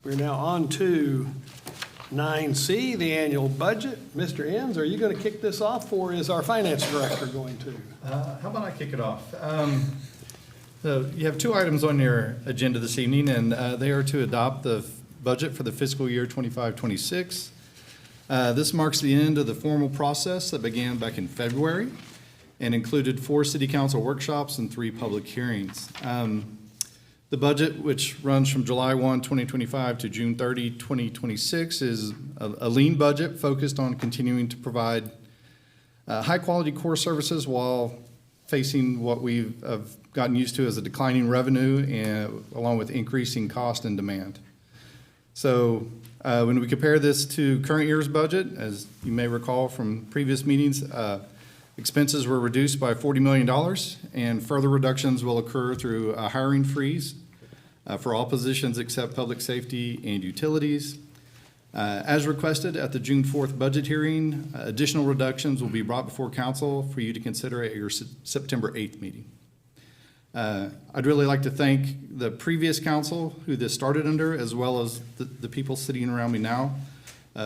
We're now on to 9C, the annual budget. Mr. Enns, are you going to kick this off, or is our finance director going to? How about I kick it off? So you have two items on your agenda this evening, and they are to adopt the budget for the fiscal year 25-26. This marks the end of the formal process that began back in February and included 4 city council workshops and 3 public hearings. The budget, which runs from July 1, 2025 to June 30, 2026, is a lean budget focused on continuing to provide high-quality core services while facing what we've gotten used to as a declining revenue and along with increasing cost and demand. So when we compare this to current year's budget, as you may recall from previous meetings, expenses were reduced by $40 million, and further reductions will occur through a hiring freeze for all positions except public safety and utilities. As requested at the June 4th budget hearing, additional reductions will be brought before council for you to consider at your September 8th meeting. I'd really like to thank the previous council who this started under, as well as the people sitting around me now,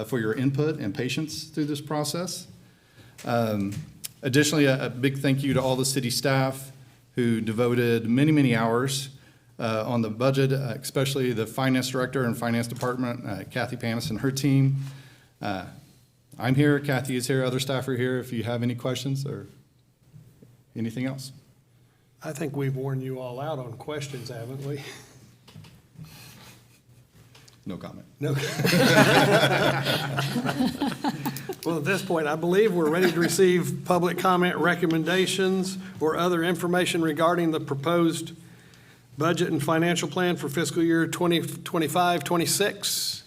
for your input and patience through this process. Additionally, a big thank you to all the city staff who devoted many, many hours on the budget, especially the finance director and finance department, Kathy Panis and her team. I'm here, Kathy is here, other staff are here if you have any questions or anything else. I think we've worn you all out on questions, haven't we? No comment. No. Well, at this point, I believe we're ready to receive public comment, recommendations, or other information regarding the proposed budget and financial plan for fiscal year 2025-26.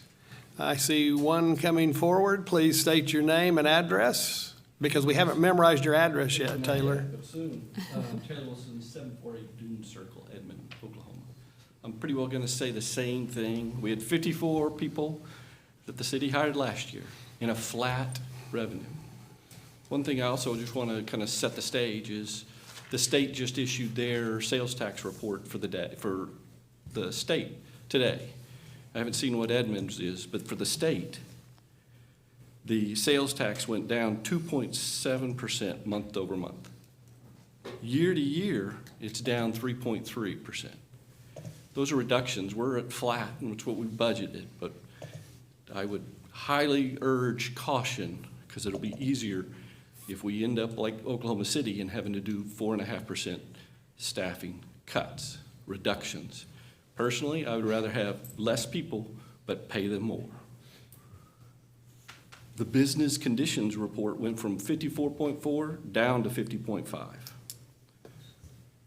I see one coming forward. Please state your name and address, because we haven't memorized your address yet, Taylor. Soon. Taylor Wilson, 748 Dune Circle, Edmond, Oklahoma. I'm pretty well going to say the same thing. We had 54 people that the city hired last year in a flat revenue. One thing I also just want to kind of set the stage is the state just issued their sales tax report for the day, for the state today. I haven't seen what Edmonds is, but for the state, the sales tax went down 2.7% month over month. Year to year, it's down 3.3%. Those are reductions. We're at flat, and it's what we budgeted, but I would highly urge caution, because it'll be easier if we end up like Oklahoma City and having to do 4.5% staffing cuts, reductions. Personally, I would rather have less people, but pay them more. The business conditions report went from 54.4 down to 50.5.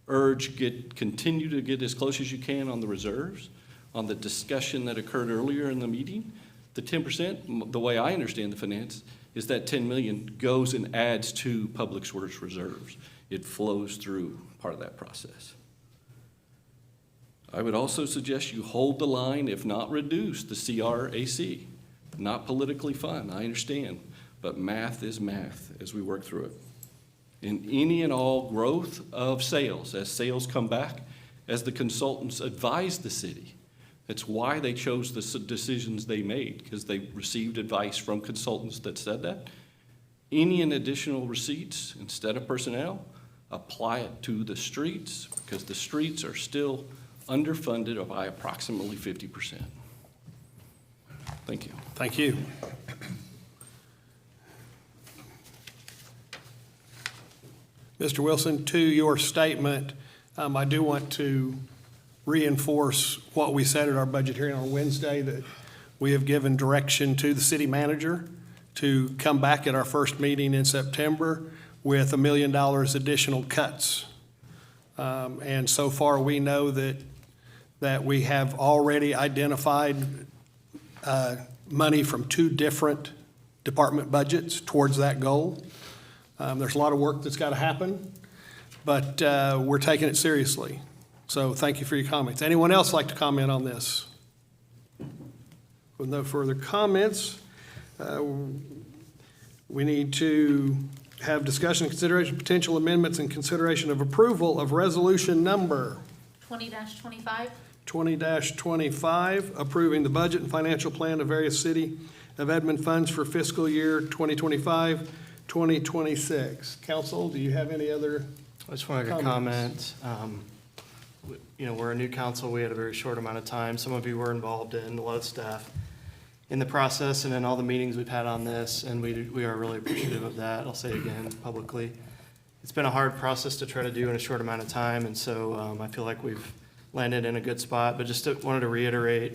Urge, continue to get as close as you can on the reserves. On the discussion that occurred earlier in the meeting, the 10%, the way I understand the finance, is that 10 million goes and adds to Public Works reserves. It flows through part of that process. I would also suggest you hold the line, if not reduce, the CRAC. Not politically fun, I understand, but math is math as we work through it. In any and all growth of sales, as sales come back, as the consultants advised the city, that's why they chose the decisions they made, because they received advice from consultants that said that. Any and additional receipts, instead of personnel, apply it to the streets, because the streets are still underfunded by approximately 50%. Thank you. Thank you. Mr. Wilson, to your statement, I do want to reinforce what we said at our budget hearing on Wednesday, that we have given direction to the city manager to come back at our first meeting in September with $1 million additional cuts. And so far, we know that we have already identified money from 2 different department budgets towards that goal. There's a lot of work that's got to happen, but we're taking it seriously. So thank you for your comments. Anyone else like to comment on this? With no further comments, we need to have discussion, consideration, potential amendments, and consideration of approval of resolution number 20-25. 20-25, approving the budget and financial plan of various City of Edmond funds for fiscal year 2025, 2026. Council, do you have any other? I just wanted to comment. You know, we're a new council. We had a very short amount of time. Some of you were involved in, a lot of staff in the process and in all the meetings we've had on this, and we are really appreciative of that. I'll say it again publicly. It's been a hard process to try to do in a short amount of time, and so I feel like we've landed in a good spot. But just wanted to reiterate,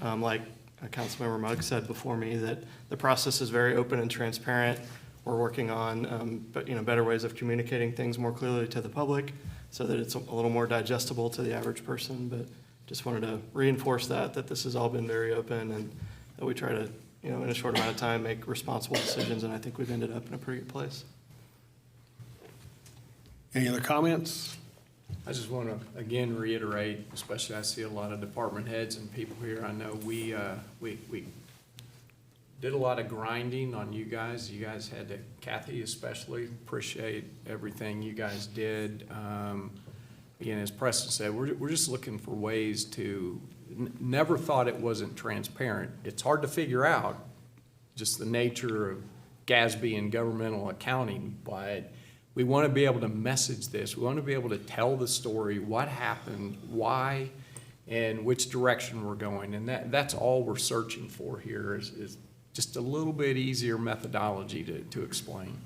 like Councilmember Mugg said before me, that the process is very open and transparent. We're working on better ways of communicating things more clearly to the public so that it's a little more digestible to the average person. But just wanted to reinforce that this has all been very open and that we try to, in a short amount of time, make responsible decisions, and I think we've ended up in a pretty good place. Any other comments? I just want to, again, reiterate, especially I see a lot of department heads and people here. I know we did a lot of grinding on you guys. You guys had to, Kathy especially, appreciate everything you guys did. Again, as Preston said, we're just looking for ways to, never thought it wasn't transparent. It's hard to figure out just the nature of GASB and governmental accounting, but we want to be able to message this. We want to be able to tell the story, what happened, why, and which direction we're going. And that's all we're searching for here is just a little bit easier methodology to explain.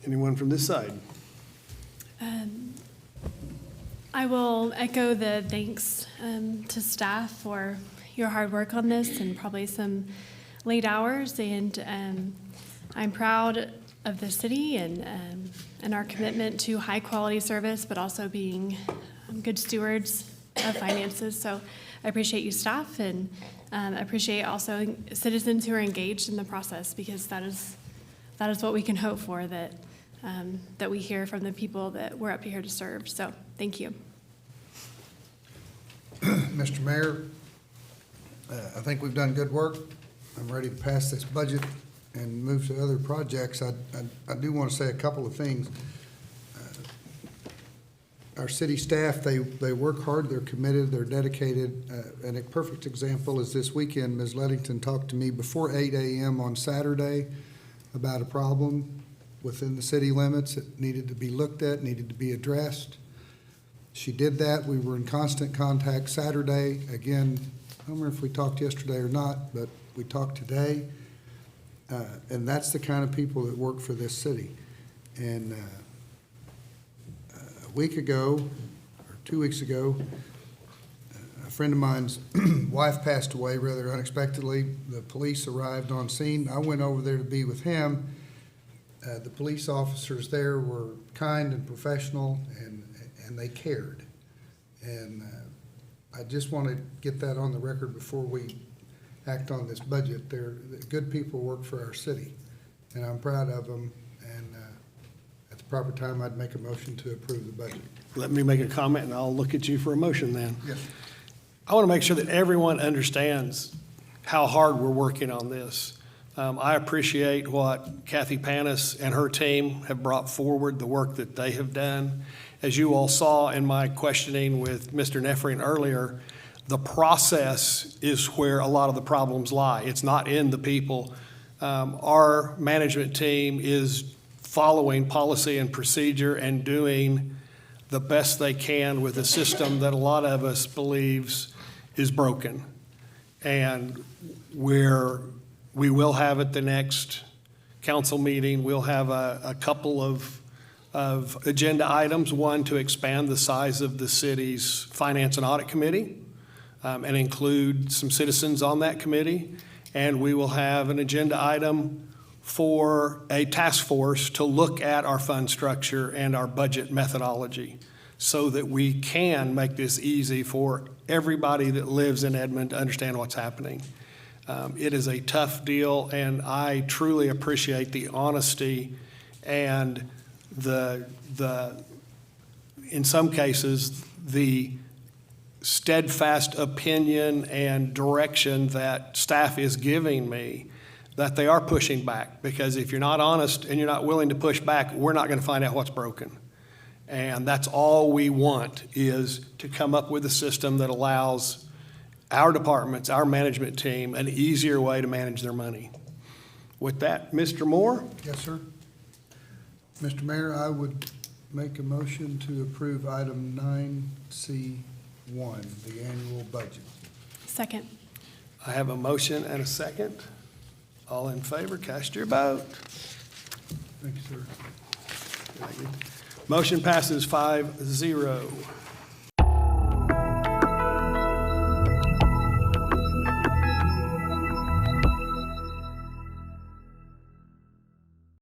Anyone from this side? I will echo the thanks to staff for your hard work on this and probably some late hours. And I'm proud of the city and our commitment to high quality service, but also being good stewards of finances. So I appreciate you, staff, and appreciate also citizens who are engaged in the process, because that is what we can hope for, that we hear from the people that we're up here to serve. So thank you. Mr. Mayor, I think we've done good work. I'm ready to pass this budget and move to other projects. I do want to say a couple of things. Our city staff, they work hard, they're committed, they're dedicated. And a perfect example is this weekend, Ms. Lettington talked to me before 8 a.m. on Saturday about a problem within the city limits that needed to be looked at, needed to be addressed. She did that. We were in constant contact Saturday. Again, I don't remember if we talked yesterday or not, but we talked today. And that's the kind of people that work for this city. And a week ago, or 2 weeks ago, a friend of mine's wife passed away rather unexpectedly. The police arrived on scene. I went over there to be with him. The police officers there were kind and professional, and they cared. And I just want to get that on the record before we act on this budget. They're good people who work for our city, and I'm proud of them. And at the proper time, I'd make a motion to approve the budget. Let me make a comment, and I'll look at you for a motion then. Yes. I want to make sure that everyone understands how hard we're working on this. I appreciate what Kathy Panis and her team have brought forward, the work that they have done. As you all saw in my questioning with Mr. Nefrian earlier, the process is where a lot of the problems lie. It's not in the people. Our management team is following policy and procedure and doing the best they can with a system that a lot of us believes is broken. And we will have at the next council meeting, we'll have a couple of agenda items. One, to expand the size of the city's Finance and Audit Committee and include some citizens on that committee. And we will have an agenda item for a task force to look at our fund structure and our budget methodology so that we can make this easy for everybody that lives in Edmond to understand what's happening. It is a tough deal, and I truly appreciate the honesty and in some cases, the steadfast opinion and direction that staff is giving me, that they are pushing back. Because if you're not honest and you're not willing to push back, we're not going to find out what's broken. And that's all we want, is to come up with a system that allows our departments, our management team, an easier way to manage their money. With that, Mr. Moore? Yes, sir. Mr. Mayor, I would make a motion to approve item 9C1, the annual budget. Second. I have a motion and a second. All in favor, cast your vote. Thank you, sir. Motion passes 5-0.